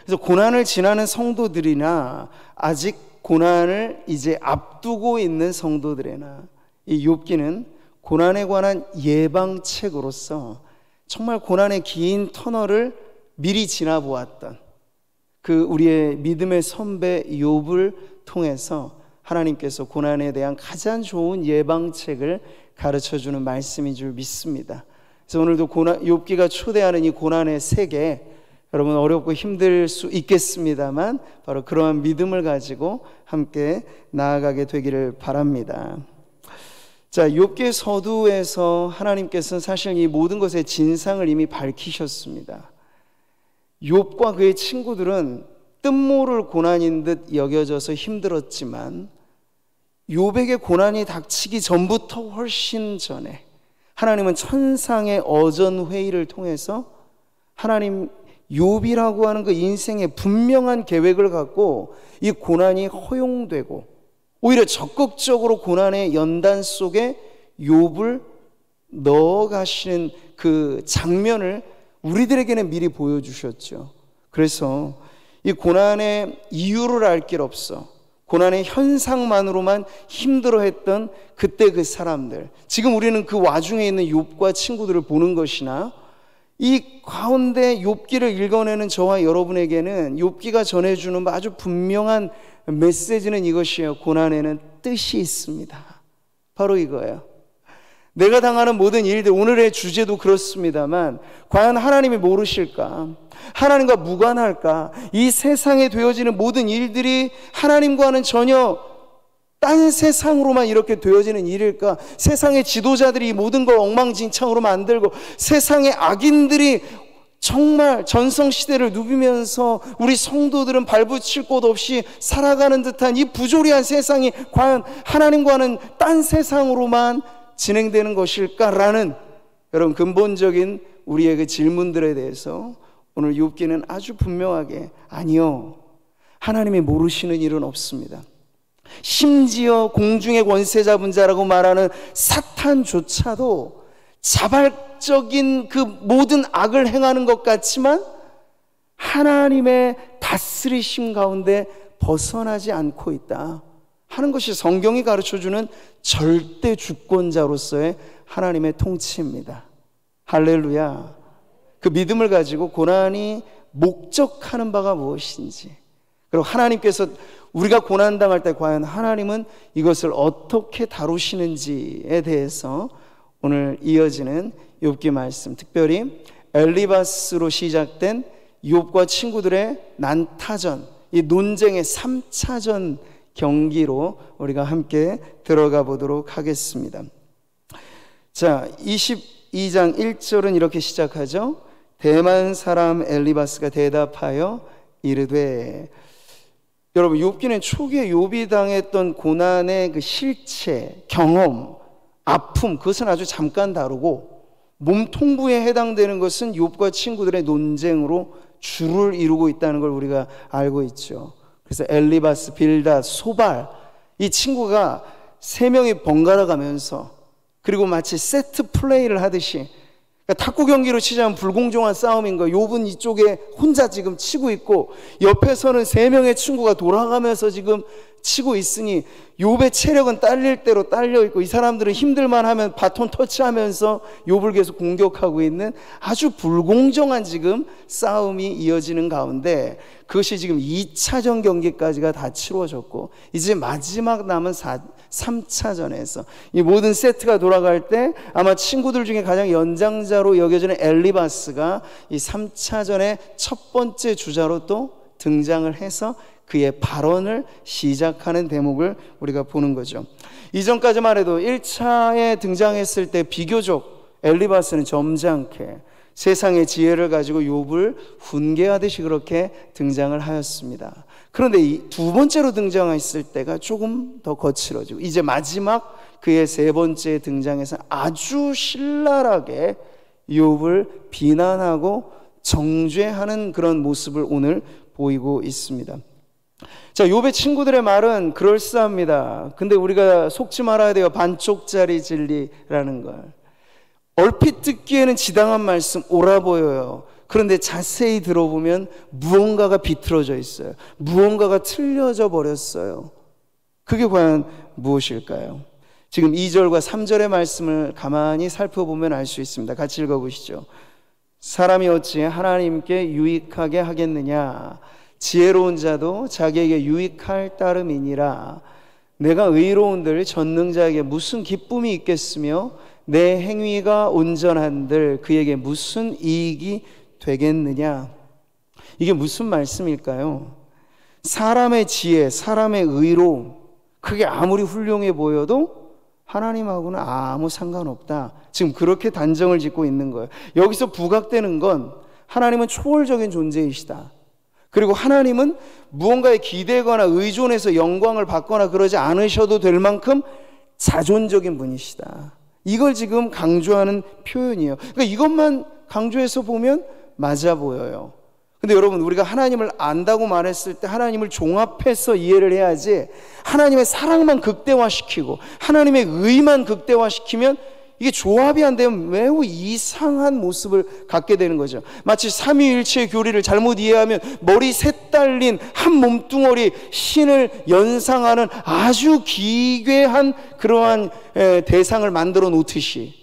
그래서 고난을 지나는 성도들이나 아직 고난을 이제 앞두고 있는 성도들이나 이 욥기는 고난에 관한 예방책으로서 정말 고난의 긴 터널을 미리 지나보았던 그 우리의 믿음의 선배 욥을 통해서 하나님께서 고난에 대한 가장 좋은 예방책을 가르쳐주는 말씀인 줄 믿습니다. 그래서 오늘도 욥기가 초대하는 이 고난의 세계, 여러분 어렵고 힘들 수 있겠습니다만 바로 그러한 믿음을 가지고 함께 나아가게 되기를 바랍니다. 자, 욥기 서두에서 하나님께서는 사실 이 모든 것의 진상을 이미 밝히셨습니다. 욥과 그의 친구들은 뜻모를 고난인 듯 여겨져서 힘들었지만 욥에게 고난이 닥치기 전부터 훨씬 전에 하나님은 천상의 어전회의를 통해서 하나님 욥이라고 하는 그 인생의 분명한 계획을 갖고 이 고난이 허용되고 오히려 적극적으로 고난의 연단 속에 욥을 넣어가시는 그 장면을 우리들에게는 미리 보여주셨죠. 그래서 이 고난의 이유를 알 길 없어 고난의 현상만으로만 힘들어했던 그때 그 사람들, 지금 우리는 그 와중에 있는 욥과 친구들을 보는 것이나 이 가운데 욥기를 읽어내는 저와 여러분에게는 욥기가 전해주는 아주 분명한 메시지는 이것이에요. 고난에는 뜻이 있습니다. 바로 이거예요. 내가 당하는 모든 일들, 오늘의 주제도 그렇습니다만 과연 하나님이 모르실까? 하나님과 무관할까? 이 세상에 되어지는 모든 일들이 하나님과는 전혀 딴 세상으로만 이렇게 되어지는 일일까? 세상의 지도자들이 이 모든 걸 엉망진창으로 만들고 세상의 악인들이 정말 전성시대를 누비면서 우리 성도들은 발붙일 곳 없이 살아가는 듯한 이 부조리한 세상이 과연 하나님과는 딴 세상으로만 진행되는 것일까라는 여러분 근본적인 우리의 그 질문들에 대해서 오늘 욥기는 아주 분명하게 아니요, 하나님이 모르시는 일은 없습니다. 심지어 공중의 권세 잡은 자라고 말하는 사탄조차도 자발적인 그 모든 악을 행하는 것 같지만 하나님의 다스리심 가운데 벗어나지 않고 있다 하는 것이 성경이 가르쳐주는 절대 주권자로서의 하나님의 통치입니다. 할렐루야. 그 믿음을 가지고 고난이 목적하는 바가 무엇인지, 그리고 하나님께서 우리가 고난당할 때 과연 하나님은 이것을 어떻게 다루시는지에 대해서 오늘 이어지는 욥기 말씀, 특별히 엘리바스로 시작된 욥과 친구들의 난타전, 이 논쟁의 3차전 경기로 우리가 함께 들어가 보도록 하겠습니다. 자, 22장 1절은 이렇게 시작하죠. 대만 사람 엘리바스가 대답하여 이르되, 여러분 욥기는 초기에 욥이 당했던 고난의 그 실체, 경험, 아픔, 그것은 아주 잠깐 다루고 몸통부에 해당되는 것은 욥과 친구들의 논쟁으로 주를 이루고 있다는 걸 우리가 알고 있죠. 그래서 엘리바스, 빌닷, 소발, 이 친구가 세 명이 번갈아 가면서 그리고 마치 세트 플레이를 하듯이, 그러니까 탁구 경기로 치자면 불공정한 싸움인 거예요. 욥은 이쪽에 혼자 지금 치고 있고 옆에서는 세 명의 친구가 돌아가면서 지금 치고 있으니 욥의 체력은 딸릴 대로 딸려 있고 이 사람들은 힘들만 하면 바톤 터치하면서 욥을 계속 공격하고 있는 아주 불공정한 지금 싸움이 이어지는 가운데 그것이 지금 2차전 경기까지가 다 치루어졌고 이제 마지막 남은 3차전에서 이 모든 세트가 돌아갈 때 아마 친구들 중에 가장 연장자로 여겨지는 엘리바스가 이 3차전의 첫 번째 주자로 또 등장을 해서 그의 발언을 시작하는 대목을 우리가 보는 거죠. 이전까지만 해도 1차에 등장했을 때 비교적 엘리바스는 점잖게 세상의 지혜를 가지고 욥을 훈계하듯이 그렇게 등장을 하였습니다. 그런데 이 두 번째로 등장했을 때가 조금 더 거칠어지고 이제 마지막 그의 세 번째 등장에서 아주 신랄하게 욥을 비난하고 정죄하는 그런 모습을 오늘 보이고 있습니다. 자, 욥의 친구들의 말은 그럴싸합니다. 근데 우리가 속지 말아야 돼요. 반쪽짜리 진리라는 걸. 얼핏 듣기에는 지당한 말씀, 옳아 보여요. 그런데 자세히 들어보면 무언가가 비틀어져 있어요. 무언가가 틀려져 버렸어요. 그게 과연 무엇일까요? 지금 2절과 3절의 말씀을 가만히 살펴보면 알 수 있습니다. 같이 읽어보시죠. 사람이 어찌 하나님께 유익하게 하겠느냐? 지혜로운 자도 자기에게 유익할 따름이니라. 내가 의로운들 전능자에게 무슨 기쁨이 있겠으며 내 행위가 온전한들 그에게 무슨 이익이 되겠느냐? 이게 무슨 말씀일까요? 사람의 지혜, 사람의 의로움, 그게 아무리 훌륭해 보여도 하나님하고는 아무 상관없다. 지금 그렇게 단정을 짓고 있는 거예요. 여기서 부각되는 건 하나님은 초월적인 존재이시다. 그리고 하나님은 무언가에 기대거나 의존해서 영광을 받거나 그러지 않으셔도 될 만큼 자존적인 분이시다. 이걸 지금 강조하는 표현이에요. 그러니까 이것만 강조해서 보면 맞아 보여요. 근데 여러분, 우리가 하나님을 안다고 말했을 때 하나님을 종합해서 이해를 해야지, 하나님의 사랑만 극대화시키고 하나님의 의만 극대화시키면 이게 조합이 안 되면 매우 이상한 모습을 갖게 되는 거죠. 마치 삼위일체의 교리를 잘못 이해하면 머리 셋 달린 한 몸뚱어리 신을 연상하는 아주 기괴한 그러한 대상을 만들어 놓듯이,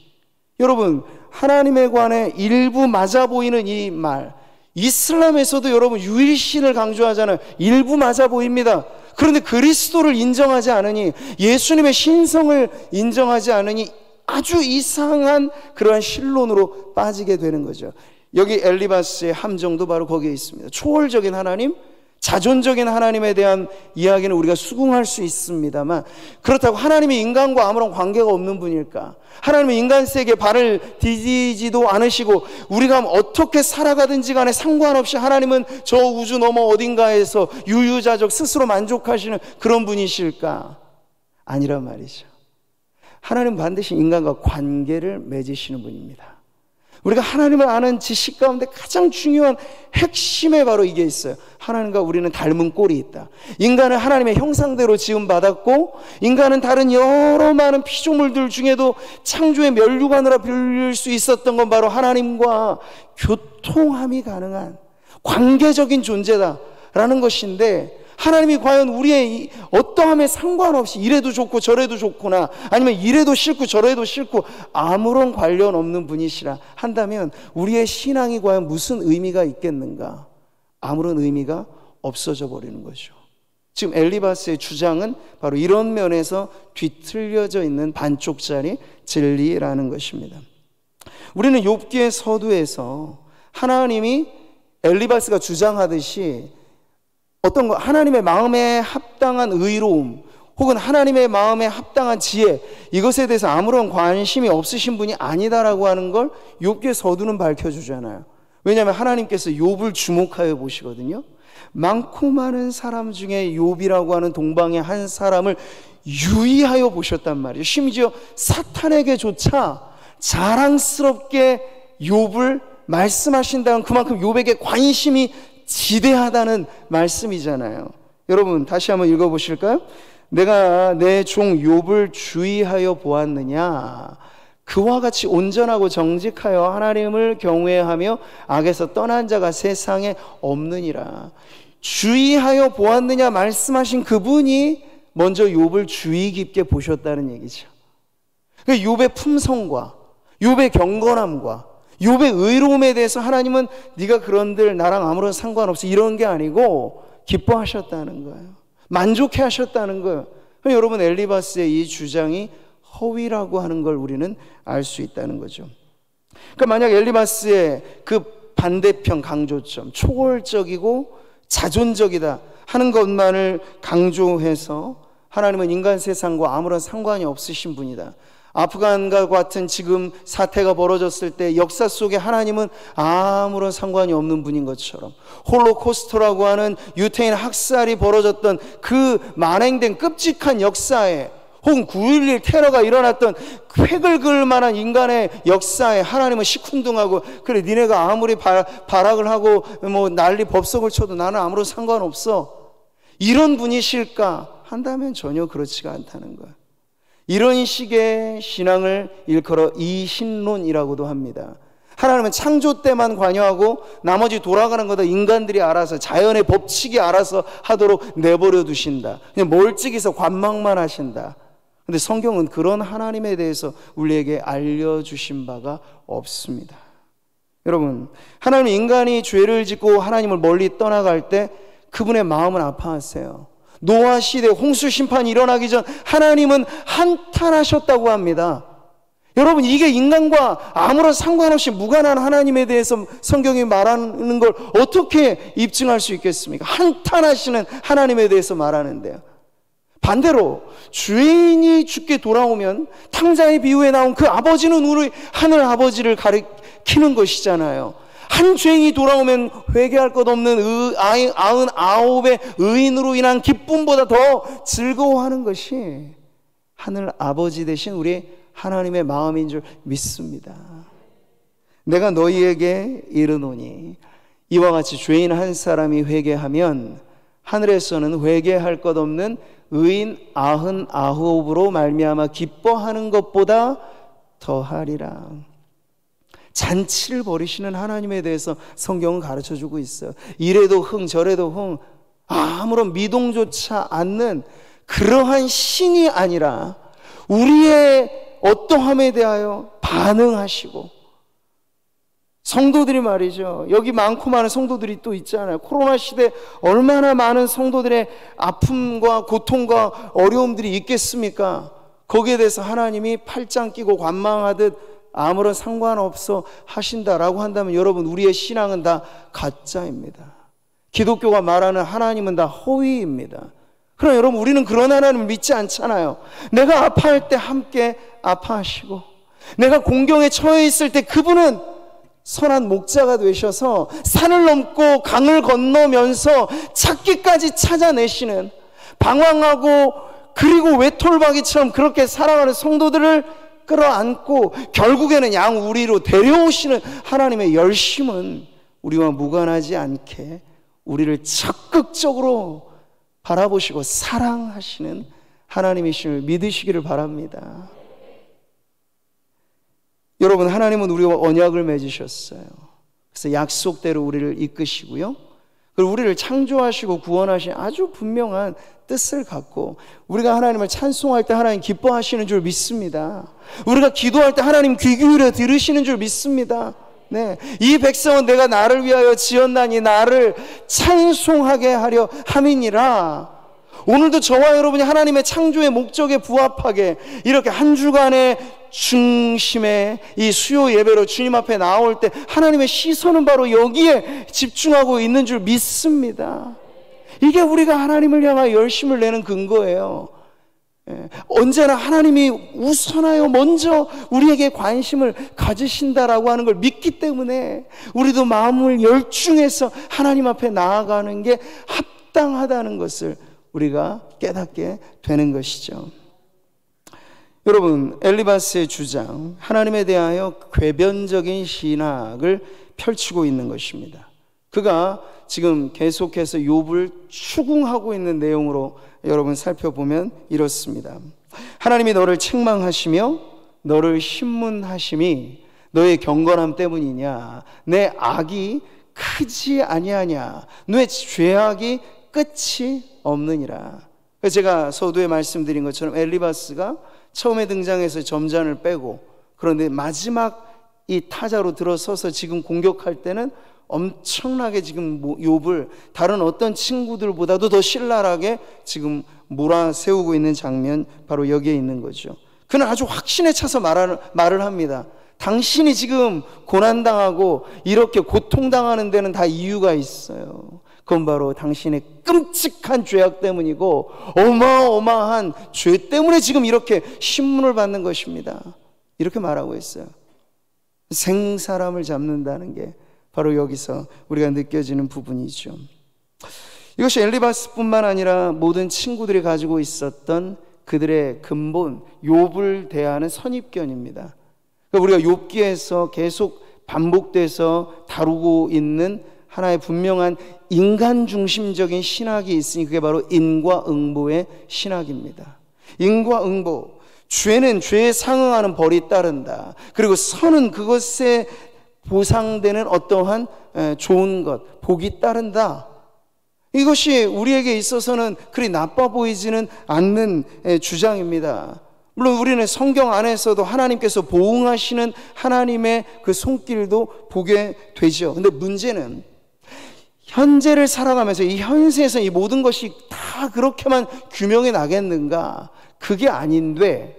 여러분, 하나님에 관해 일부 맞아 보이는 이 말, 이슬람에서도 여러분 유일신을 강조하잖아요. 일부 맞아 보입니다. 그런데 그리스도를 인정하지 않으니, 예수님의 신성을 인정하지 않으니 아주 이상한 그러한 신론으로 빠지게 되는 거죠. 여기 엘리바스의 함정도 바로 거기에 있습니다. 초월적인 하나님, 자존적인 하나님에 대한 이야기는 우리가 수긍할 수 있습니다만, 그렇다고 하나님이 인간과 아무런 관계가 없는 분일까? 하나님은 인간 세계에 발을 디디지도 않으시고 우리가 어떻게 살아가든지 간에 상관없이 하나님은 저 우주 너머 어딘가에서 유유자적 스스로 만족하시는 그런 분이실까? 아니란 말이죠. 하나님은 반드시 인간과 관계를 맺으시는 분입니다. 우리가 하나님을 아는 지식 가운데 가장 중요한 핵심에 바로 이게 있어요. 하나님과 우리는 닮은 꼴이 있다. 인간은 하나님의 형상대로 지음받았고, 인간은 다른 여러 많은 피조물들 중에도 창조의 면류관으로 불릴 수 있었던 건 바로 하나님과 교통함이 가능한 관계적인 존재다라는 것인데, 하나님이 과연 우리의 어떠함에 상관없이 이래도 좋고 저래도 좋구나, 아니면 이래도 싫고 저래도 싫고 아무런 관련 없는 분이시라 한다면 우리의 신앙이 과연 무슨 의미가 있겠는가? 아무런 의미가 없어져 버리는 거죠. 지금 엘리바스의 주장은 바로 이런 면에서 뒤틀려져 있는 반쪽짜리 진리라는 것입니다. 우리는 욥기의 서두에서 하나님이 엘리바스가 주장하듯이 어떤 거, 하나님의 마음에 합당한 의로움 혹은 하나님의 마음에 합당한 지혜, 이것에 대해서 아무런 관심이 없으신 분이 아니다라고 하는 걸 욥기의 서두는 밝혀주잖아요. 왜냐하면 하나님께서 욥을 주목하여 보시거든요. 많고 많은 사람 중에 욥이라고 하는 동방의 한 사람을 유의하여 보셨단 말이에요. 심지어 사탄에게조차 자랑스럽게 욥을 말씀하신다는, 그만큼 욥에게 관심이 지대하다는 말씀이잖아요. 여러분, 다시 한번 읽어보실까요? 내가 내 종 욥을 주의하여 보았느냐? 그와 같이 온전하고 정직하여 하나님을 경외하며 악에서 떠난 자가 세상에 없느니라. 주의하여 보았느냐 말씀하신 그분이 먼저 욥을 주의 깊게 보셨다는 얘기죠. 욥의 품성과 욥의 경건함과 욥의 의로움에 대해서 하나님은 네가 그런들 나랑 아무런 상관없어 이런 게 아니고 기뻐하셨다는 거예요. 만족해 하셨다는 거예요. 여러분, 엘리바스의 이 주장이 허위라고 하는 걸 우리는 알 수 있다는 거죠. 그러니까 만약 엘리바스의 그 반대편 강조점, 초월적이고 자존적이다 하는 것만을 강조해서 하나님은 인간 세상과 아무런 상관이 없으신 분이다, 아프간과 같은 지금 사태가 벌어졌을 때 역사 속에 하나님은 아무런 상관이 없는 분인 것처럼, 홀로코스트라고 하는 유태인 학살이 벌어졌던 그 만행된 끔찍한 역사에, 혹은 9.11 테러가 일어났던 획을 그을 만한 인간의 역사에 하나님은 시큰둥하고, 그래 니네가 아무리 발악을 하고 뭐 난리 법석을 쳐도 나는 아무런 상관없어, 이런 분이실까 한다면 전혀 그렇지가 않다는 거예요. 이런 식의 신앙을 일컬어 이신론이라고도 합니다. 하나님은 창조 때만 관여하고 나머지 돌아가는 거다 인간들이 알아서, 자연의 법칙이 알아서 하도록 내버려 두신다. 그냥 멀찍이서 관망만 하신다. 근데 성경은 그런 하나님에 대해서 우리에게 알려주신 바가 없습니다. 여러분, 하나님은 인간이 죄를 짓고 하나님을 멀리 떠나갈 때 그분의 마음은 아파하세요. 노아 시대 홍수 심판이 일어나기 전 하나님은 한탄하셨다고 합니다. 여러분, 이게 인간과 아무런 상관없이 무관한 하나님에 대해서 성경이 말하는 걸 어떻게 입증할 수 있겠습니까? 한탄하시는 하나님에 대해서 말하는데요. 반대로 죄인이 죽게 돌아오면 탕자의 비유에 나온 그 아버지는 우리 하늘 아버지를 가리키는 것이잖아요. 한 죄인이 돌아오면 회개할 것 없는 99의 의인으로 인한 기쁨보다 더 즐거워하는 것이 하늘 아버지 되신 우리 하나님의 마음인 줄 믿습니다. 내가 너희에게 이르노니 이와 같이 죄인 한 사람이 회개하면 하늘에서는 회개할 것 없는 의인 99으로 말미암아 기뻐하는 것보다 더하리라. 잔치를 벌이시는 하나님에 대해서 성경은 가르쳐주고 있어요. 이래도 흥 저래도 흥, 아무런 미동조차 않는 그러한 신이 아니라 우리의 어떠함에 대하여 반응하시고, 성도들이 말이죠, 여기 많고 많은 성도들이 또 있잖아요. 코로나 시대 얼마나 많은 성도들의 아픔과 고통과 어려움들이 있겠습니까? 거기에 대해서 하나님이 팔짱 끼고 관망하듯 아무런 상관없어 하신다라고 한다면 여러분, 우리의 신앙은 다 가짜입니다. 기독교가 말하는 하나님은 다 허위입니다. 그럼 여러분, 우리는 그런 하나님을 믿지 않잖아요. 내가 아파할 때 함께 아파하시고, 내가 공경에 처해 있을 때 그분은 선한 목자가 되셔서 산을 넘고 강을 건너면서 찾기까지 찾아내시는, 방황하고 그리고 외톨박이처럼 그렇게 살아가는 성도들을 끌어안고 결국에는 양우리로 데려오시는 하나님의 열심은 우리와 무관하지 않게 우리를 적극적으로 바라보시고 사랑하시는 하나님이심을 믿으시기를 바랍니다. 여러분, 하나님은 우리와 언약을 맺으셨어요. 그래서 약속대로 우리를 이끄시고요, 그리고 우리를 창조하시고 구원하신 아주 분명한 뜻을 갖고 우리가 하나님을 찬송할 때 하나님 기뻐하시는 줄 믿습니다. 우리가 기도할 때 하나님 귀 기울여 들으시는 줄 믿습니다. 네, 이 백성은 내가 나를 위하여 지었나니 나를 찬송하게 하려 함이니라. 오늘도 저와 여러분이 하나님의 창조의 목적에 부합하게 이렇게 한 주간의 중심의 이 수요 예배로 주님 앞에 나올 때 하나님의 시선은 바로 여기에 집중하고 있는 줄 믿습니다. 이게 우리가 하나님을 향하여 열심을 내는 근거예요. 언제나 하나님이 우선하여 먼저 우리에게 관심을 가지신다라고 하는 걸 믿기 때문에 우리도 마음을 열중해서 하나님 앞에 나아가는 게 합당하다는 것을 우리가 깨닫게 되는 것이죠. 여러분, 엘리바스의 주장, 하나님에 대하여 궤변적인 신학을 펼치고 있는 것입니다. 그가 지금 계속해서 욥을 추궁하고 있는 내용으로 여러분 살펴보면 이렇습니다. 하나님이 너를 책망하시며 너를 신문하심이 너의 경건함 때문이냐? 내 악이 크지 아니하냐? 내 죄악이 끝이 없느니라. 제가 서두에 말씀드린 것처럼 엘리바스가 처음에 등장해서 점잔을 빼고, 그런데 마지막 이 타자로 들어서서 지금 공격할 때는 엄청나게 지금 욥을 다른 어떤 친구들보다도 더 신랄하게 지금 몰아세우고 있는 장면, 바로 여기에 있는 거죠. 그는 아주 확신에 차서 말을 합니다. 당신이 지금 고난당하고 이렇게 고통당하는 데는 다 이유가 있어요. 그건 바로 당신의 끔찍한 죄악 때문이고 어마어마한 죄 때문에 지금 이렇게 신문을 받는 것입니다. 이렇게 말하고 있어요. 생사람을 잡는다는 게 바로 여기서 우리가 느껴지는 부분이죠. 이것이 엘리바스뿐만 아니라 모든 친구들이 가지고 있었던 그들의 근본, 욥을 대하는 선입견입니다. 그러니까 우리가 욥기에서 계속 반복돼서 다루고 있는 하나의 분명한 인간 중심적인 신학이 있으니 그게 바로 인과응보의 신학입니다. 인과응보, 죄는 죄에 상응하는 벌이 따른다. 그리고 선은 그것에 보상되는 어떠한 좋은 것, 복이 따른다. 이것이 우리에게 있어서는 그리 나빠 보이지는 않는 주장입니다. 물론 우리는 성경 안에서도 하나님께서 보응하시는 하나님의 그 손길도 보게 되죠. 근데 문제는 현재를 살아가면서 이 현세에서 이 모든 것이 다 그렇게만 규명이 나겠는가? 그게 아닌데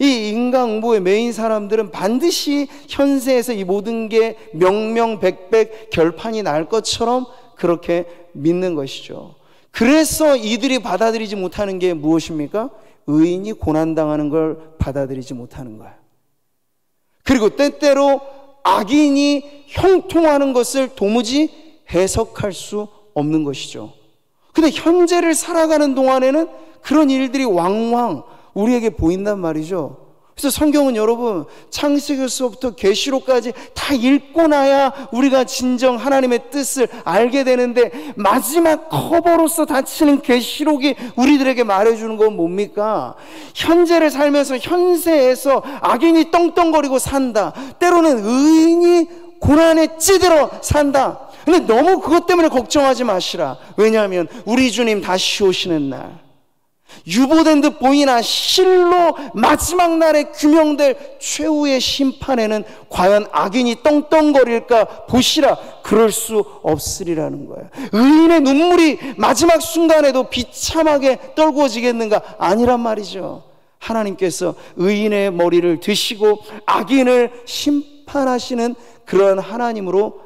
이 인간응보의 메인 사람들은 반드시 현세에서 이 모든 게 명명백백 결판이 날 것처럼 그렇게 믿는 것이죠. 그래서 이들이 받아들이지 못하는 게 무엇입니까? 의인이 고난당하는 걸 받아들이지 못하는 거예요. 그리고 때때로 악인이 형통하는 것을 도무지 해석할 수 없는 것이죠. 근데 현재를 살아가는 동안에는 그런 일들이 왕왕 우리에게 보인단 말이죠. 그래서 성경은 여러분 창세기서부터 계시록까지 다 읽고 나야 우리가 진정 하나님의 뜻을 알게 되는데, 마지막 커버로서 닫히는 계시록이 우리들에게 말해주는 건 뭡니까? 현재를 살면서 현세에서 악인이 떵떵거리고 산다, 때로는 의인이 고난에 찌들어 산다. 근데 너무 그것 때문에 걱정하지 마시라. 왜냐하면 우리 주님 다시 오시는 날, 유보된 듯 보이나 실로 마지막 날에 규명될 최후의 심판에는 과연 악인이 떵떵거릴까 보시라. 그럴 수 없으리라는 거예요. 의인의 눈물이 마지막 순간에도 비참하게 떨구어지겠는가? 아니란 말이죠. 하나님께서 의인의 머리를 드시고 악인을 심판하시는 그러한 하나님으로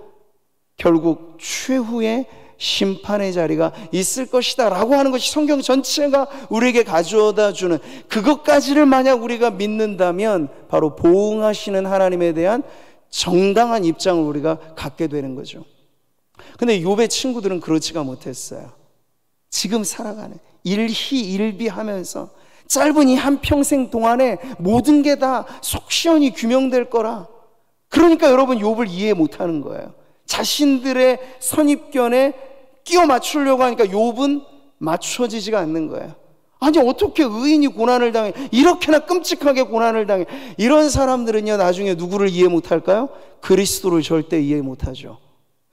결국 최후의 심판의 자리가 있을 것이다 라고 하는 것이 성경 전체가 우리에게 가져다 주는, 그것까지를 만약 우리가 믿는다면 바로 보응하시는 하나님에 대한 정당한 입장을 우리가 갖게 되는 거죠. 근데 욥의 친구들은 그렇지가 못했어요. 지금 살아가는 일희일비하면서 짧은 이 한평생 동안에 모든 게 다 속 시원히 규명될 거라, 그러니까 여러분 욥을 이해 못하는 거예요. 자신들의 선입견에 끼워 맞추려고 하니까 욥은 맞춰지지가 않는 거예요. 아니 어떻게 의인이 고난을 당해, 이렇게나 끔찍하게 고난을 당해. 이런 사람들은요 나중에 누구를 이해 못할까요? 그리스도를 절대 이해 못하죠.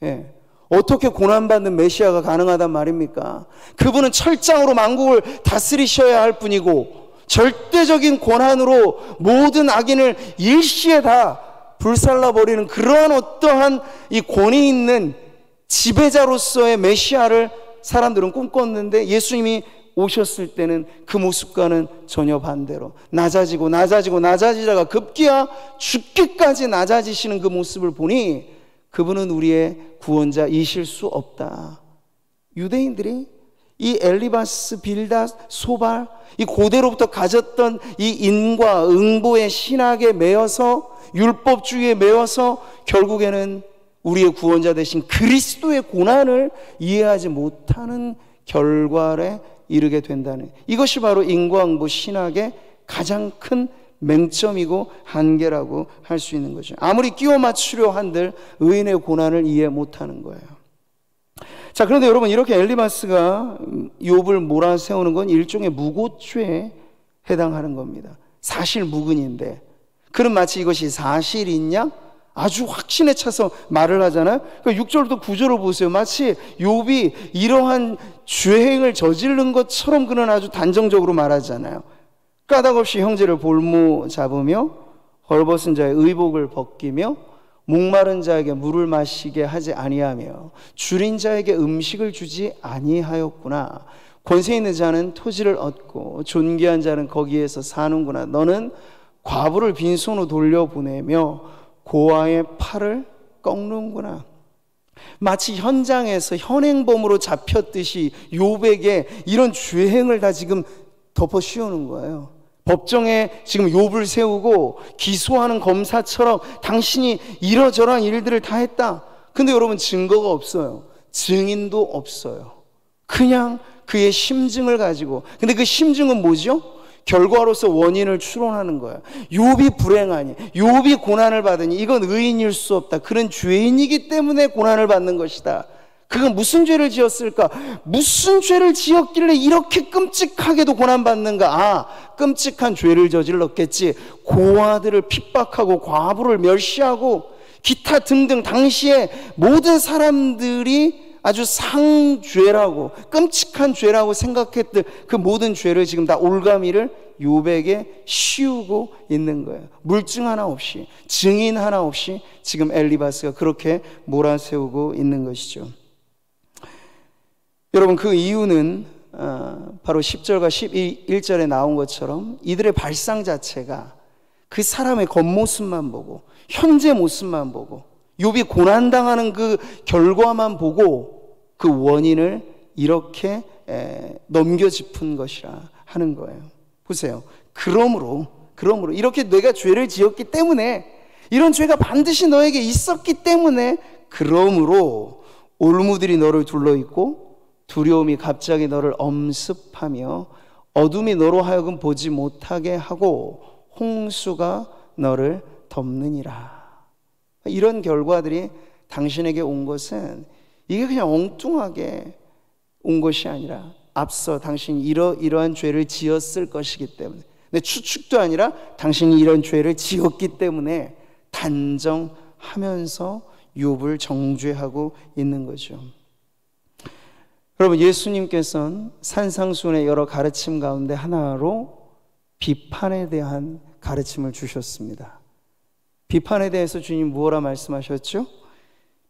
예. 어떻게 고난받는 메시아가 가능하단 말입니까? 그분은 철장으로 만국을 다스리셔야 할 분이고 절대적인 권한으로 모든 악인을 일시에 다 불살라버리는 그러한 어떠한 이 권위 있는 지배자로서의 메시아를 사람들은 꿈꿨는데, 예수님이 오셨을 때는 그 모습과는 전혀 반대로 낮아지다가 급기야 죽기까지 낮아지시는 그 모습을 보니 그분은 우리의 구원자이실 수 없다. 유대인들이 이 엘리바스, 빌닷, 소발, 이 고대로부터 가졌던 이 인과 응보의 신학에 매여서, 율법주의에 매여서 결국에는 우리의 구원자 되신 그리스도의 고난을 이해하지 못하는 결과에 이르게 된다는, 이것이 바로 인과응보 신학의 가장 큰 맹점이고 한계라고 할 수 있는 거죠. 아무리 끼워 맞추려 한들 의인의 고난을 이해 못하는 거예요. 자, 그런데 여러분, 이렇게 엘리바스가 욥을 몰아세우는 건 일종의 무고죄에 해당하는 겁니다. 사실 무근인데 그는 마치 이것이 사실이냐? 아주 확신에 차서 말을 하잖아요. 6절부터 9절을 보세요. 마치 욥이 이러한 죄행을 저지른 것처럼 그는 아주 단정적으로 말하잖아요. 까닭없이 형제를 볼모 잡으며 헐벗은 자의 의복을 벗기며 목마른 자에게 물을 마시게 하지 아니하며 줄인 자에게 음식을 주지 아니하였구나. 권세 있는 자는 토지를 얻고 존귀한 자는 거기에서 사는구나. 너는 과부를 빈손으로 돌려보내며 고아의 팔을 꺾는구나. 마치 현장에서 현행범으로 잡혔듯이 욥에게 이런 죄행을 다 지금 덮어 씌우는 거예요. 법정에 지금 욥을 세우고 기소하는 검사처럼 당신이 이러저러한 일들을 다 했다. 근데 여러분 증거가 없어요. 증인도 없어요. 그냥 그의 심증을 가지고. 근데 그 심증은 뭐죠? 결과로서 원인을 추론하는 거예요. 욥이 불행하니, 욥이 고난을 받으니 이건 의인일 수 없다. 그는 죄인이기 때문에 고난을 받는 것이다. 그가 무슨 죄를 지었을까? 무슨 죄를 지었길래 이렇게 끔찍하게도 고난받는가? 아, 끔찍한 죄를 저질렀겠지. 고아들을 핍박하고 과부를 멸시하고 기타 등등 당시에 모든 사람들이 아주 상죄라고, 끔찍한 죄라고 생각했던 그 모든 죄를 지금 다 올가미를 욥에게 씌우고 있는 거예요. 물증 하나 없이, 증인 하나 없이 지금 엘리바스가 그렇게 몰아세우고 있는 것이죠. 여러분, 그 이유는 바로 10절과 11절에 나온 것처럼 이들의 발상 자체가 그 사람의 겉모습만 보고, 현재 모습만 보고, 욥이 고난당하는 그 결과만 보고 그 원인을 이렇게 넘겨짚은 것이라 하는 거예요. 보세요. 그러므로 이렇게 내가 죄를 지었기 때문에, 이런 죄가 반드시 너에게 있었기 때문에, 그러므로 올무들이 너를 둘러있고 두려움이 갑자기 너를 엄습하며 어둠이 너로 하여금 보지 못하게 하고 홍수가 너를 덮느니라. 이런 결과들이 당신에게 온 것은 이게 그냥 엉뚱하게 온 것이 아니라 앞서 당신이 이러한 죄를 지었을 것이기 때문에, 근데 추측도 아니라 당신이 이런 죄를 지었기 때문에 단정하면서 욥을 정죄하고 있는 거죠. 여러분, 예수님께서는 산상수훈의 여러 가르침 가운데 하나로 비판에 대한 가르침을 주셨습니다. 비판에 대해서 주님 무엇라 말씀하셨죠?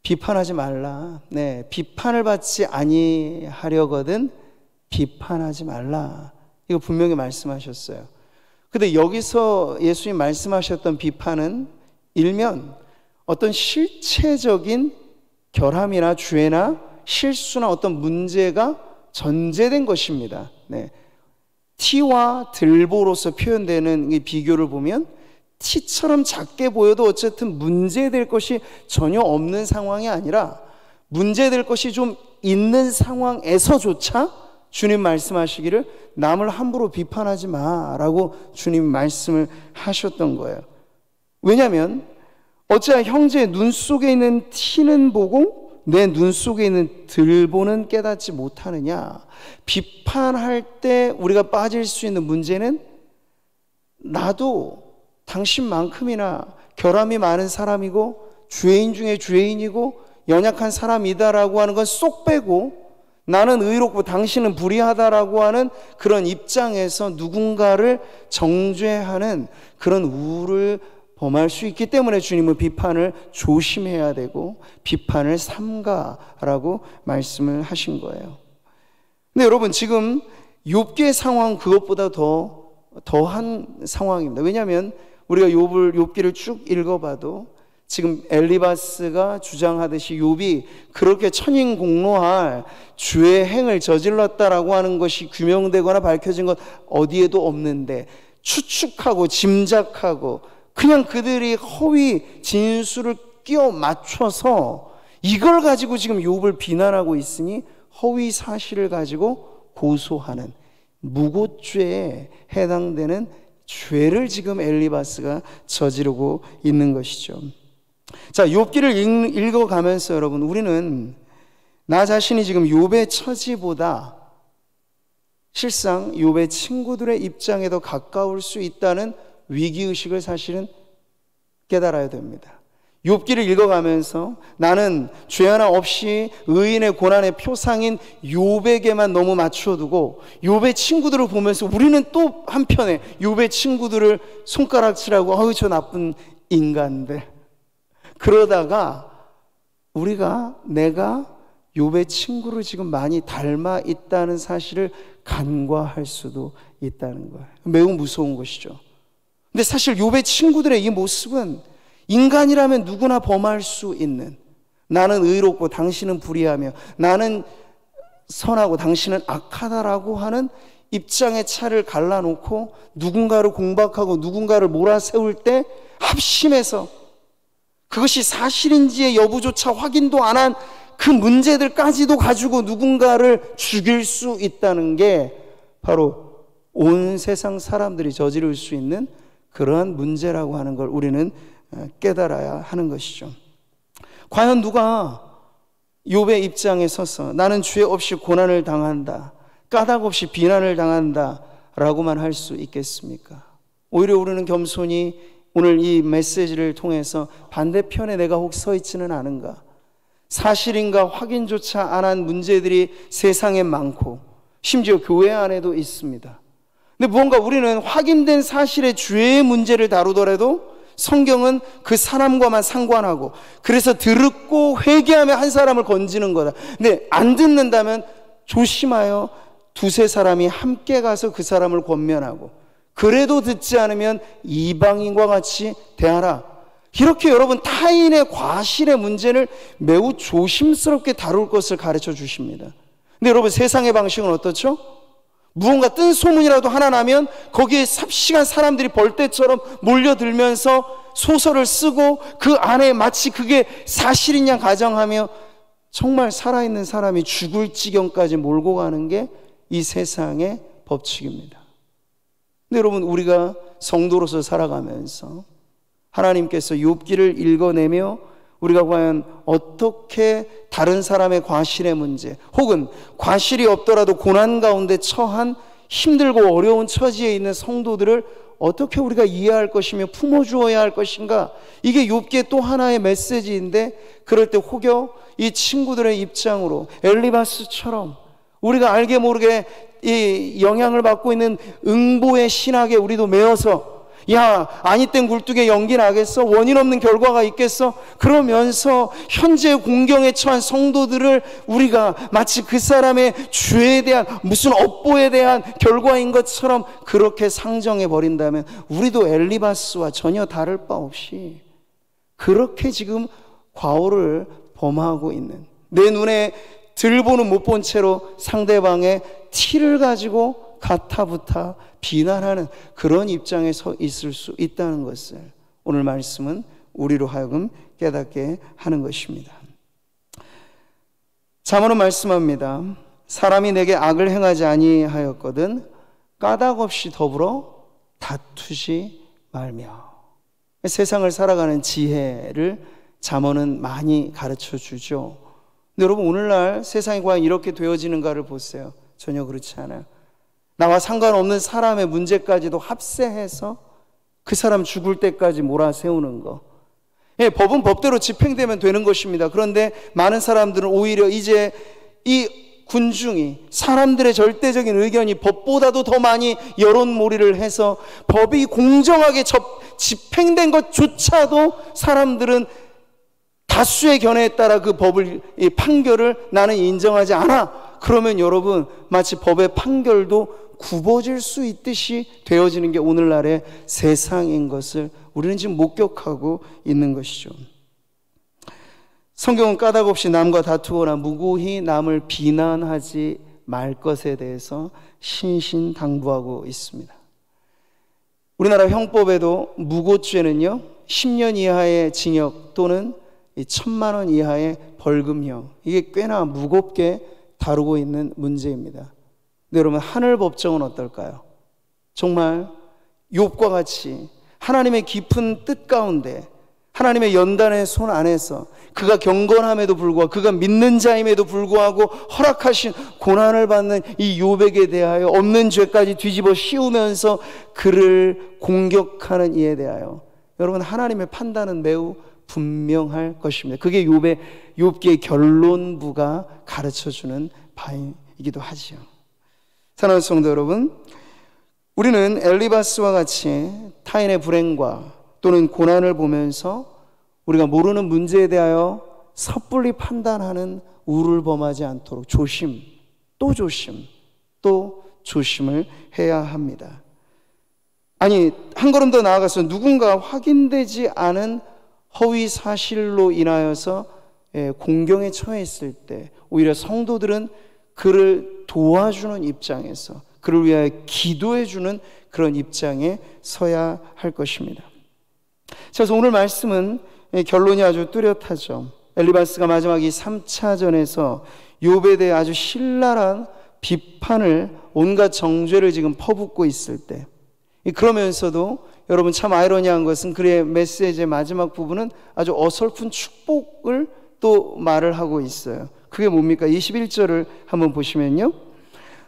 비판하지 말라. 네, 비판을 받지 아니하려거든 비판하지 말라. 이거 분명히 말씀하셨어요. 근데 여기서 예수님 말씀하셨던 비판은 일면 어떤 실체적인 결함이나 죄나 실수나 어떤 문제가 전제된 것입니다. 네. 티와 들보로서 표현되는 이 비교를 보면 티처럼 작게 보여도 어쨌든 문제될 것이 전혀 없는 상황이 아니라 문제될 것이 좀 있는 상황에서조차 주님 말씀하시기를 남을 함부로 비판하지 마라고 주님 말씀을 하셨던 거예요. 왜냐하면 어찌하여 형제의 눈 속에 있는 티는 보고 내 눈 속에 있는 들보는 깨닫지 못하느냐. 비판할 때 우리가 빠질 수 있는 문제는 나도 당신만큼이나 결함이 많은 사람이고 죄인 중에 죄인이고 연약한 사람이다라고 하는 건 쏙 빼고 나는 의롭고 당신은 불의하다라고 하는 그런 입장에서 누군가를 정죄하는 그런 우를 범할 수 있기 때문에 주님은 비판을 조심해야 되고 비판을 삼가라고 말씀을 하신 거예요. 근데 여러분, 지금 욥기의 상황은 그것보다 더한 상황입니다. 왜냐하면 우리가 욥기를 쭉 읽어봐도 지금 엘리바스가 주장하듯이 욥이 그렇게 천인공노할 죄의 행을 저질렀다라고 하는 것이 규명되거나 밝혀진 것 어디에도 없는데, 추측하고 짐작하고 그냥 그들이 허위 진술을 끼워 맞춰서 이걸 가지고 지금 욥을 비난하고 있으니 허위 사실을 가지고 고소하는 무고죄에 해당되는 죄를 지금 엘리바스가 저지르고 있는 것이죠. 자, 욥기를 읽어가면서 여러분, 우리는 나 자신이 지금 욥의 처지보다 실상 욥의 친구들의 입장에 더 가까울 수 있다는 위기의식을 사실은 깨달아야 됩니다. 욥기를 읽어가면서 나는 죄 하나 없이 의인의 고난의 표상인 욥에게만 너무 맞춰두고 욥의 친구들을 보면서 우리는 또 한편에 욥의 친구들을 손가락질하고 어우 저 나쁜 인간들, 그러다가 내가 욥의 친구를 지금 많이 닮아 있다는 사실을 간과할 수도 있다는 거예요. 매우 무서운 것이죠. 근데 사실 욥의 친구들의 이 모습은 인간이라면 누구나 범할 수 있는, 나는 의롭고 당신은 불의하며 나는 선하고 당신은 악하다라고 하는 입장의 차를 갈라놓고 누군가를 공박하고 누군가를 몰아세울 때 합심해서 그것이 사실인지의 여부조차 확인도 안 한 그 문제들까지도 가지고 누군가를 죽일 수 있다는 게 바로 온 세상 사람들이 저지를 수 있는 그러한 문제라고 하는 걸 우리는 깨달아야 하는 것이죠. 과연 누가 욥의 입장에 서서 나는 죄 없이 고난을 당한다, 까닭 없이 비난을 당한다 라고만 할 수 있겠습니까? 오히려 우리는 겸손히 오늘 이 메시지를 통해서 반대편에 내가 혹 서 있지는 않은가? 사실인가 확인조차 안 한 문제들이 세상에 많고 심지어 교회 안에도 있습니다. 근데 무언가 우리는 확인된 사실의 죄의 문제를 다루더라도 성경은 그 사람과만 상관하고, 그래서 듣고 회개하며 한 사람을 건지는 거다. 근데 안 듣는다면 조심하여 두세 사람이 함께 가서 그 사람을 권면하고, 그래도 듣지 않으면 이방인과 같이 대하라. 이렇게 여러분 타인의 과실의 문제를 매우 조심스럽게 다룰 것을 가르쳐 주십니다. 근데 여러분 세상의 방식은 어떻죠? 무언가 뜬 소문이라도 하나 나면 거기에 삽시간 사람들이 벌떼처럼 몰려들면서 소설을 쓰고 그 안에 마치 그게 사실인 양 가정하며 정말 살아있는 사람이 죽을 지경까지 몰고 가는 게 이 세상의 법칙입니다. 근데 여러분 우리가 성도로서 살아가면서 하나님께서 욥기를 읽어내며 우리가 과연 어떻게 다른 사람의 과실의 문제, 혹은 과실이 없더라도 고난 가운데 처한 힘들고 어려운 처지에 있는 성도들을 어떻게 우리가 이해할 것이며 품어주어야 할 것인가? 이게 욥기의 또 하나의 메시지인데, 그럴 때 혹여 이 친구들의 입장으로 엘리바스처럼 우리가 알게 모르게 이 영향을 받고 있는 응보의 신학에 우리도 매어서, 야, 아니 땐 굴뚝에 연기 나겠어? 원인 없는 결과가 있겠어? 그러면서 현재 공경에 처한 성도들을 우리가 마치 그 사람의 죄에 대한 무슨 업보에 대한 결과인 것처럼 그렇게 상정해 버린다면 우리도 엘리바스와 전혀 다를 바 없이 그렇게 지금 과오를 범하고 있는, 내 눈에 들보는 못 본 채로 상대방의 티를 가지고 가타부타 비난하는 그런 입장에 서 있을 수 있다는 것을 오늘 말씀은 우리로 하여금 깨닫게 하는 것입니다. 잠언은 말씀합니다. 사람이 내게 악을 행하지 아니하였거든 까닭 없이 더불어 다투지 말며. 세상을 살아가는 지혜를 잠언은 많이 가르쳐 주죠. 근데 여러분 오늘날 세상이 과연 이렇게 되어지는가를 보세요. 전혀 그렇지 않아요. 나와 상관없는 사람의 문제까지도 합세해서 그 사람 죽을 때까지 몰아세우는 거. 예, 법은 법대로 집행되면 되는 것입니다. 그런데 많은 사람들은 오히려 이제 이 군중이, 사람들의 절대적인 의견이 법보다도 더 많이 여론몰이를 해서 법이 공정하게 집행된 것조차도 사람들은 다수의 견해에 따라 그 법을, 이 판결을 나는 인정하지 않아. 그러면 여러분 마치 법의 판결도 굽어질 수 있듯이 되어지는 게 오늘날의 세상인 것을 우리는 지금 목격하고 있는 것이죠. 성경은 까닭 없이 남과 다투거나 무고히 남을 비난하지 말 것에 대해서 신신당부하고 있습니다. 우리나라 형법에도 무고죄는요 10년 이하의 징역 또는 1,000만 원 이하의 벌금형, 이게 꽤나 무겁게 다루고 있는 문제입니다. 근데 여러분 하늘 법정은 어떨까요? 정말 욥과 같이 하나님의 깊은 뜻 가운데 하나님의 연단의 손 안에서 그가 경건함에도 불구하고 그가 믿는 자임에도 불구하고 허락하신 고난을 받는 이 욥에게 대하여 없는 죄까지 뒤집어 씌우면서 그를 공격하는 이에 대하여 여러분 하나님의 판단은 매우 분명할 것입니다. 그게 욥기의 결론부가 가르쳐주는 바이기도 하죠. 사랑하는 성도 여러분, 우리는 엘리바스와 같이 타인의 불행과 또는 고난을 보면서 우리가 모르는 문제에 대하여 섣불리 판단하는 우를 범하지 않도록 조심, 또 조심, 또 조심을 해야 합니다. 아니, 한 걸음 더 나아가서 누군가 확인되지 않은 허위 사실로 인하여서 공경에 처했을 때 오히려 성도들은 그를 도와주는 입장에서 그를 위하여 기도해주는 그런 입장에 서야 할 것입니다. 그래서 오늘 말씀은 결론이 아주 뚜렷하죠. 엘리바스가 마지막 이 3차전에서 욥에 대해 아주 신랄한 비판을, 온갖 정죄를 지금 퍼붓고 있을 때, 그러면서도 여러분 참 아이러니한 것은 그의 메시지의 마지막 부분은 아주 어설픈 축복을 또 말을 하고 있어요. 그게 뭡니까? 21절을 한번 보시면요,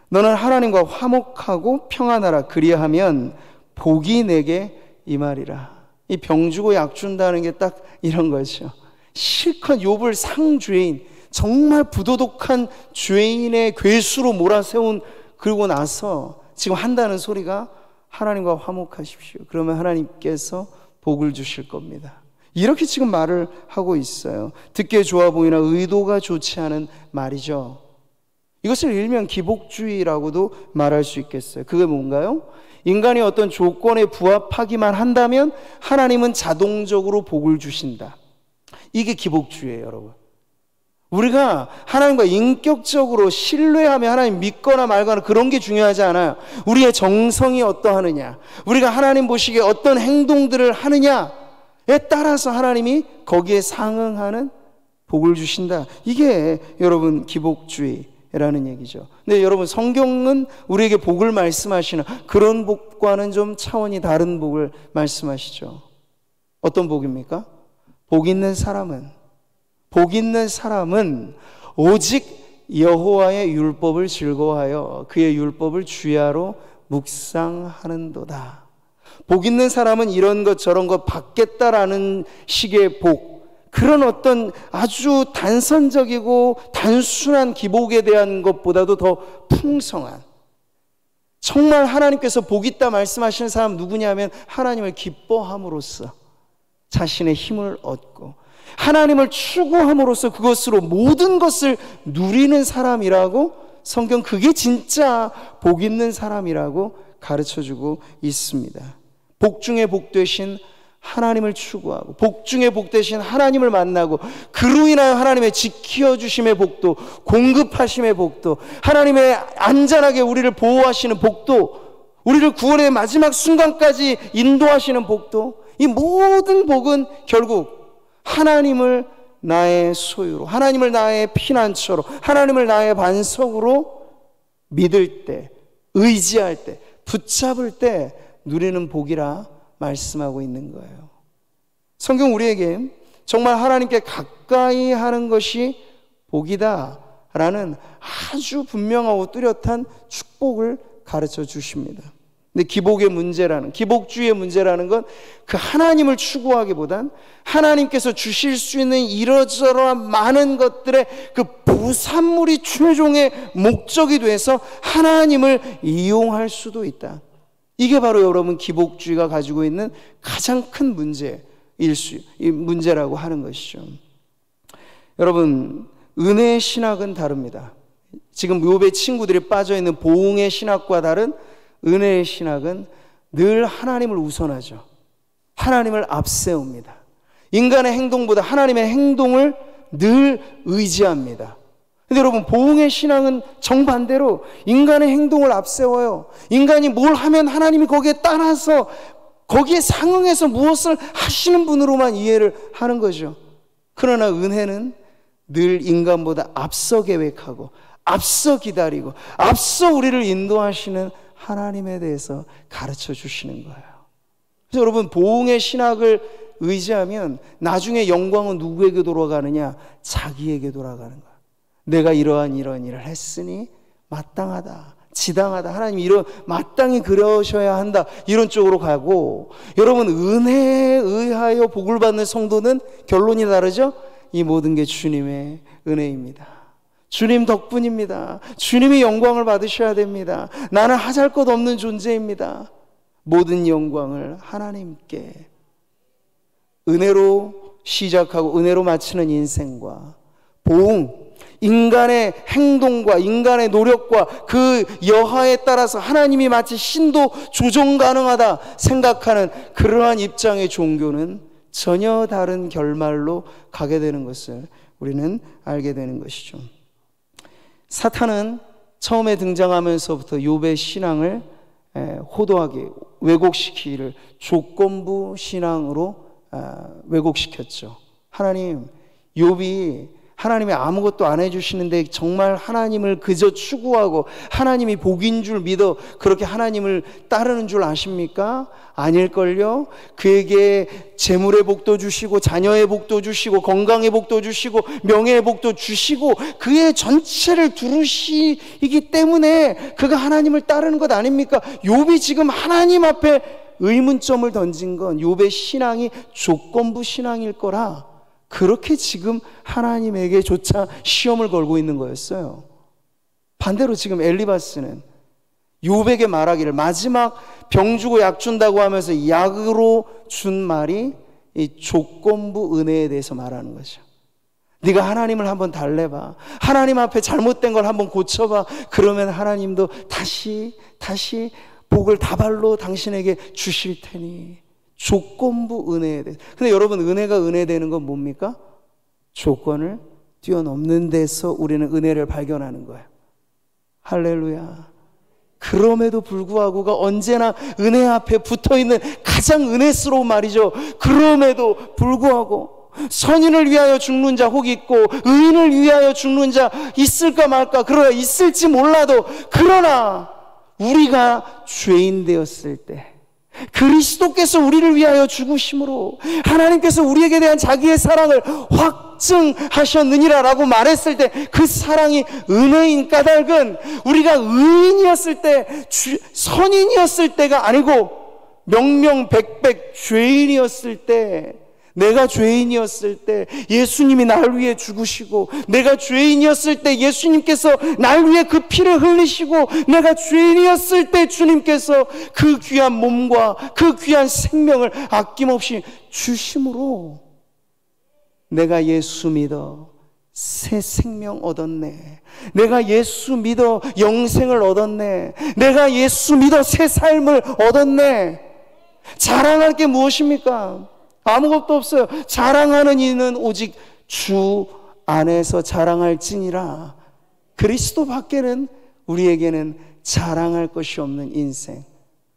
너는 하나님과 화목하고 평안하라. 그리하면 복이 내게 임하리라. 이 병 주고 약 준다는 게 딱 이런 거죠. 실컷 욥을 상죄인, 정말 부도덕한 죄인의 괴수로 몰아세운 그러고 나서 지금 한다는 소리가 하나님과 화목하십시오. 그러면 하나님께서 복을 주실 겁니다. 이렇게 지금 말을 하고 있어요. 듣기에 좋아 보이나 의도가 좋지 않은 말이죠. 이것을 일명 기복주의라고도 말할 수 있겠어요. 그게 뭔가요? 인간이 어떤 조건에 부합하기만 한다면 하나님은 자동적으로 복을 주신다. 이게 기복주의예요, 여러분. 우리가 하나님과 인격적으로 신뢰하며 하나님 믿거나 말거나 그런 게 중요하지 않아요. 우리의 정성이 어떠하느냐, 우리가 하나님 보시기에 어떤 행동들을 하느냐에 따라서 하나님이 거기에 상응하는 복을 주신다. 이게 여러분 기복주의라는 얘기죠. 근데 여러분 성경은 우리에게 복을 말씀하시는 그런 복과는 좀 차원이 다른 복을 말씀하시죠. 어떤 복입니까? 복 있는 사람은 오직 여호와의 율법을 즐거워하여 그의 율법을 주야로 묵상하는도다. 복 있는 사람은 이런 것 저런 것 받겠다라는 식의 복, 그런 어떤 아주 단선적이고 단순한 기복에 대한 것보다도 더 풍성한, 정말 하나님께서 복 있다 말씀하시는 사람 누구냐면 하나님을 기뻐함으로써 자신의 힘을 얻고 하나님을 추구함으로써 그것으로 모든 것을 누리는 사람이라고 성경, 그게 진짜 복 있는 사람이라고 가르쳐주고 있습니다. 복 중에 복 되신 하나님을 추구하고 복 중에 복 되신 하나님을 만나고 그로 인하여 하나님의 지켜주심의 복도, 공급하심의 복도, 하나님의 안전하게 우리를 보호하시는 복도, 우리를 구원의 마지막 순간까지 인도하시는 복도, 이 모든 복은 결국 하나님을 나의 소유로, 하나님을 나의 피난처로, 하나님을 나의 반석으로 믿을 때, 의지할 때, 붙잡을 때 누리는 복이라 말씀하고 있는 거예요. 성경 우리에게 정말 하나님께 가까이 하는 것이 복이다라는 아주 분명하고 뚜렷한 축복을 가르쳐 주십니다. 근데 기복주의의 문제라는 건 그 하나님을 추구하기보단 하나님께서 주실 수 있는 이러저러한 많은 것들의 그 부산물이 최종의 목적이 돼서 하나님을 이용할 수도 있다. 이게 바로 여러분 기복주의가 가지고 있는 가장 큰 문제라고 하는 것이죠. 여러분, 은혜의 신학은 다릅니다. 지금 욥의 친구들이 빠져있는 보응의 신학과 다른 은혜의 신학은 늘 하나님을 우선하죠. 하나님을 앞세웁니다. 인간의 행동보다 하나님의 행동을 늘 의지합니다. 근데 여러분, 보응의 신앙은 정반대로 인간의 행동을 앞세워요. 인간이 뭘 하면 하나님이 거기에 따라서 거기에 상응해서 무엇을 하시는 분으로만 이해를 하는 거죠. 그러나 은혜는 늘 인간보다 앞서 계획하고 앞서 기다리고 앞서 우리를 인도하시는 하나님에 대해서 가르쳐 주시는 거예요. 그래서 여러분, 보응의 신학을 의지하면 나중에 영광은 누구에게 돌아가느냐? 자기에게 돌아가는 거야. 내가 이러한 일을 했으니 마땅하다, 지당하다, 하나님 이런 마땅히 그러셔야 한다, 이런 쪽으로 가고, 여러분 은혜에 의하여 복을 받는 성도는 결론이 다르죠? 이 모든 게 주님의 은혜입니다. 주님 덕분입니다. 주님이 영광을 받으셔야 됩니다. 나는 하잘 것 없는 존재입니다. 모든 영광을 하나님께. 은혜로 시작하고 은혜로 마치는 인생과 보응, 인간의 행동과 인간의 노력과 그 여하에 따라서 하나님이 마치 신도 조정 가능하다 생각하는 그러한 입장의 종교는 전혀 다른 결말로 가게 되는 것을 우리는 알게 되는 것이죠. 사탄은 처음에 등장하면서부터 욥의 신앙을 호도하게 왜곡시키기를 조건부 신앙으로 왜곡시켰죠. 하나님, 욥이 하나님이 아무것도 안 해주시는데 정말 하나님을 그저 추구하고 하나님이 복인 줄 믿어 그렇게 하나님을 따르는 줄 아십니까? 아닐걸요? 그에게 재물의 복도 주시고 자녀의 복도 주시고 건강의 복도 주시고 명예의 복도 주시고 그의 전체를 두루시기 때문에 그가 하나님을 따르는 것 아닙니까? 욥이 지금 하나님 앞에 의문점을 던진 건 욥의 신앙이 조건부 신앙일 거라 그렇게 지금 하나님에게조차 시험을 걸고 있는 거였어요. 반대로 지금 엘리바스는 욥에게 말하기를, 마지막 병 주고 약 준다고 하면서 약으로 준 말이 이 조건부 은혜에 대해서 말하는 거죠. 네가 하나님을 한번 달래봐. 하나님 앞에 잘못된 걸 한번 고쳐봐. 그러면 하나님도 다시 복을 다발로 당신에게 주실 테니. 조건부 은혜에 대해서. 근데 여러분, 은혜가 은혜되는 건 뭡니까? 조건을 뛰어넘는 데서 우리는 은혜를 발견하는 거예요. 할렐루야. 그럼에도 불구하고가 언제나 은혜 앞에 붙어있는 가장 은혜스러운 말이죠. 그럼에도 불구하고 선인을 위하여 죽는 자 혹 있고 의인을 위하여 죽는 자 있을까 말까. 그러나 있을지 몰라도, 그러나 우리가 죄인 되었을 때 그리스도께서 우리를 위하여 죽으심으로 하나님께서 우리에게 대한 자기의 사랑을 확증하셨느니라 라고 말했을 때, 그 사랑이 은혜인 까닭은 우리가 의인이었을 때, 선인이었을 때가 아니고 명명백백 죄인이었을 때, 내가 죄인이었을 때 예수님이 날 위해 죽으시고, 내가 죄인이었을 때 예수님께서 날 위해 그 피를 흘리시고, 내가 죄인이었을 때 주님께서 그 귀한 몸과 그 귀한 생명을 아낌없이 주심으로 내가 예수 믿어 새 생명 얻었네. 내가 예수 믿어 영생을 얻었네. 내가 예수 믿어 새 삶을 얻었네. 자랑할 게 무엇입니까? 아무것도 없어요. 자랑하는 이는 오직 주 안에서 자랑할지니라. 그리스도 밖에는 우리에게는 자랑할 것이 없는 인생.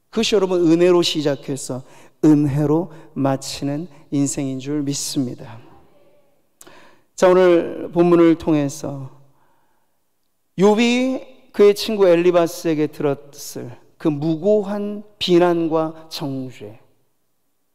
그것이 여러분 은혜로 시작해서 은혜로 마치는 인생인 줄 믿습니다. 자, 오늘 본문을 통해서 욥이 그의 친구 엘리바스에게 들었을 그 무고한 비난과 정죄.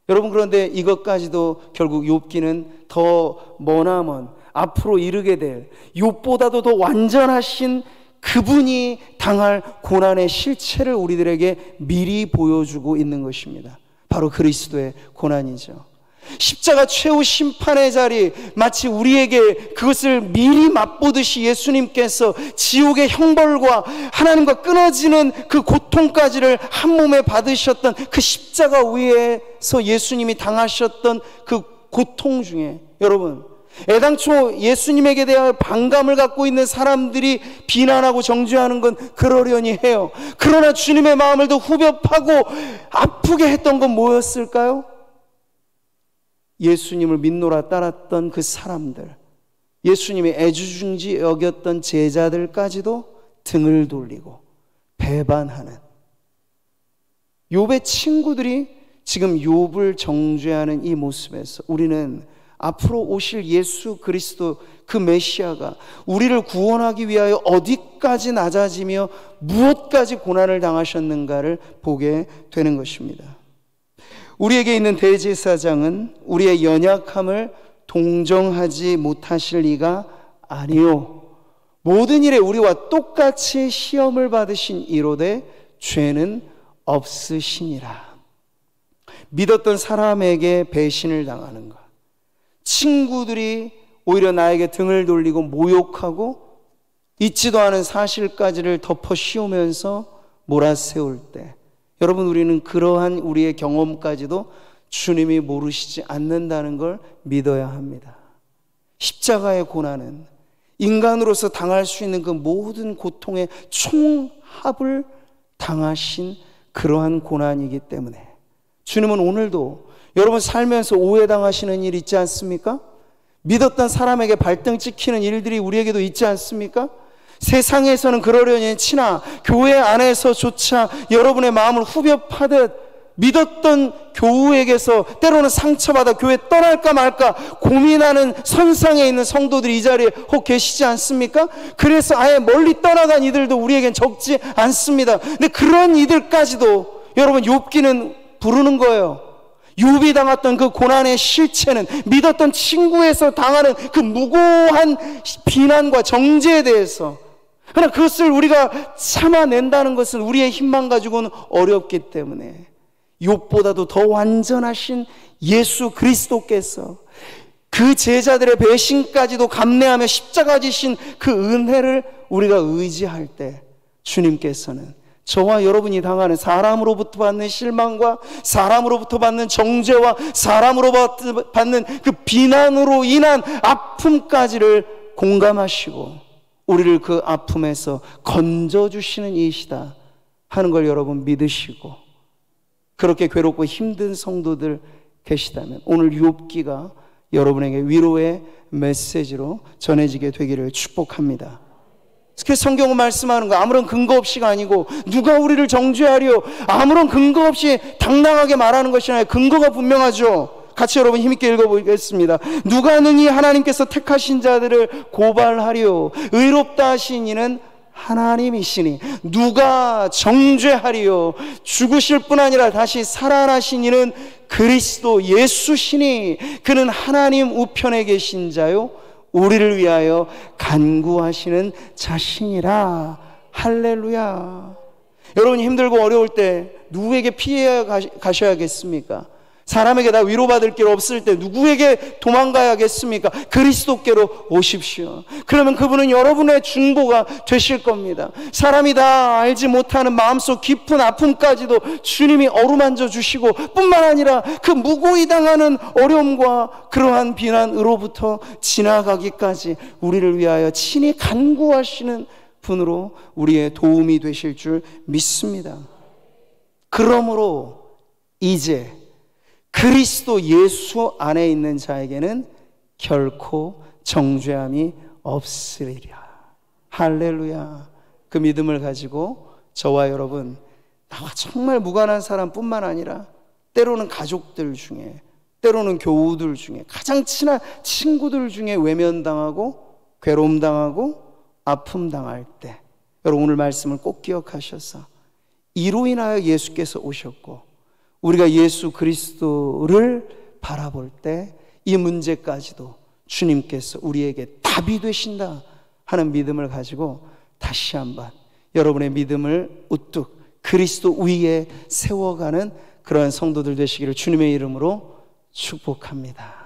여러분, 그런데 이것까지도 결국 욥기는 더 머나먼 앞으로 이르게 될 욥보다도 더 완전하신 그분이 당할 고난의 실체를 우리들에게 미리 보여주고 있는 것입니다. 바로 그리스도의 고난이죠. 십자가 최후 심판의 자리, 마치 우리에게 그것을 미리 맛보듯이 예수님께서 지옥의 형벌과 하나님과 끊어지는 그 고통까지를 한 몸에 받으셨던 그 십자가 위에서 예수님이 당하셨던 그 고통 중에, 여러분, 애당초 예수님에게 대한 반감을 갖고 있는 사람들이 비난하고 정죄하는 건 그러려니 해요. 그러나 주님의 마음을 더 후벼파고 아프게 했던 건 뭐였을까요? 예수님을 믿노라 따랐던 그 사람들, 예수님의 애지중지 여겼던 제자들까지도 등을 돌리고 배반하는 욥의 친구들이 지금 욥을 정죄하는 이 모습에서 우리는 앞으로 오실 예수 그리스도 그 메시아가 우리를 구원하기 위하여 어디까지 낮아지며 무엇까지 고난을 당하셨는가를 보게 되는 것입니다. 우리에게 있는 대제사장은 우리의 연약함을 동정하지 못하실 리가 아니요, 모든 일에 우리와 똑같이 시험을 받으신 이로되 죄는 없으시니라. 믿었던 사람에게 배신을 당하는 것, 친구들이 오히려 나에게 등을 돌리고 모욕하고 있지도 않은 사실까지를 덮어 씌우면서 몰아세울 때, 여러분, 우리는 그러한 우리의 경험까지도 주님이 모르시지 않는다는 걸 믿어야 합니다. 십자가의 고난은 인간으로서 당할 수 있는 그 모든 고통의 총합을 당하신 그러한 고난이기 때문에 주님은 오늘도 여러분 살면서 오해당하시는 일 있지 않습니까? 믿었던 사람에게 발등 찍히는 일들이 우리에게도 있지 않습니까? 세상에서는 그러려니 치나 교회 안에서조차 여러분의 마음을 후벼 파듯 믿었던 교우에게서 때로는 상처받아 교회 떠날까 말까 고민하는 선상에 있는 성도들이 이 자리에 혹 계시지 않습니까? 그래서 아예 멀리 떠나간 이들도 우리에겐 적지 않습니다. 근데 그런 이들까지도 여러분 욥기는 부르는 거예요. 욥이 당했던 그 고난의 실체는 믿었던 친구에서 당하는 그 무고한 비난과 정죄에 대해서, 그러나 그것을 우리가 참아낸다는 것은 우리의 힘만 가지고는 어렵기 때문에 욥보다도 더 완전하신 예수 그리스도께서 그 제자들의 배신까지도 감내하며 십자가 지신 그 은혜를 우리가 의지할 때 주님께서는 저와 여러분이 당하는 사람으로부터 받는 실망과 사람으로부터 받는 정죄와 사람으로부터 받는 그 비난으로 인한 아픔까지를 공감하시고 우리를 그 아픔에서 건져주시는 이시다 하는 걸 여러분 믿으시고, 그렇게 괴롭고 힘든 성도들 계시다면 오늘 욥기가 여러분에게 위로의 메시지로 전해지게 되기를 축복합니다. 그래서 성경은 말씀하는 거 아무런 근거 없이가 아니고, 누가 우리를 정죄하려 아무런 근거 없이 당당하게 말하는 것이 아니라 근거가 분명하죠. 같이 여러분 힘있게 읽어보겠습니다. 누가 능히 하나님께서 택하신 자들을 고발하리요, 의롭다 하신 이는 하나님이시니 누가 정죄하리요, 죽으실 뿐 아니라 다시 살아나신 이는 그리스도 예수시니 그는 하나님 우편에 계신 자요 우리를 위하여 간구하시는 자신이라. 할렐루야. 여러분이 힘들고 어려울 때 누구에게 피해 가셔야겠습니까? 사람에게 다 위로받을 길 없을 때 누구에게 도망가야겠습니까? 그리스도께로 오십시오. 그러면 그분은 여러분의 중보가 되실 겁니다. 사람이 다 알지 못하는 마음속 깊은 아픔까지도 주님이 어루만져 주시고, 뿐만 아니라 그 무고히 당하는 어려움과 그러한 비난으로부터 지나가기까지 우리를 위하여 친히 간구하시는 분으로 우리의 도움이 되실 줄 믿습니다. 그러므로 이제 그리스도 예수 안에 있는 자에게는 결코 정죄함이 없으리라. 할렐루야. 그 믿음을 가지고 저와 여러분, 나와 정말 무관한 사람뿐만 아니라 때로는 가족들 중에, 때로는 교우들 중에, 가장 친한 친구들 중에 외면당하고 괴로움당하고 아픔당할 때, 여러분 오늘 말씀을 꼭 기억하셔서 이로 인하여 예수께서 오셨고 우리가 예수 그리스도를 바라볼 때 이 문제까지도 주님께서 우리에게 답이 되신다 하는 믿음을 가지고 다시 한번 여러분의 믿음을 우뚝 그리스도 위에 세워가는 그러한 성도들 되시기를 주님의 이름으로 축복합니다.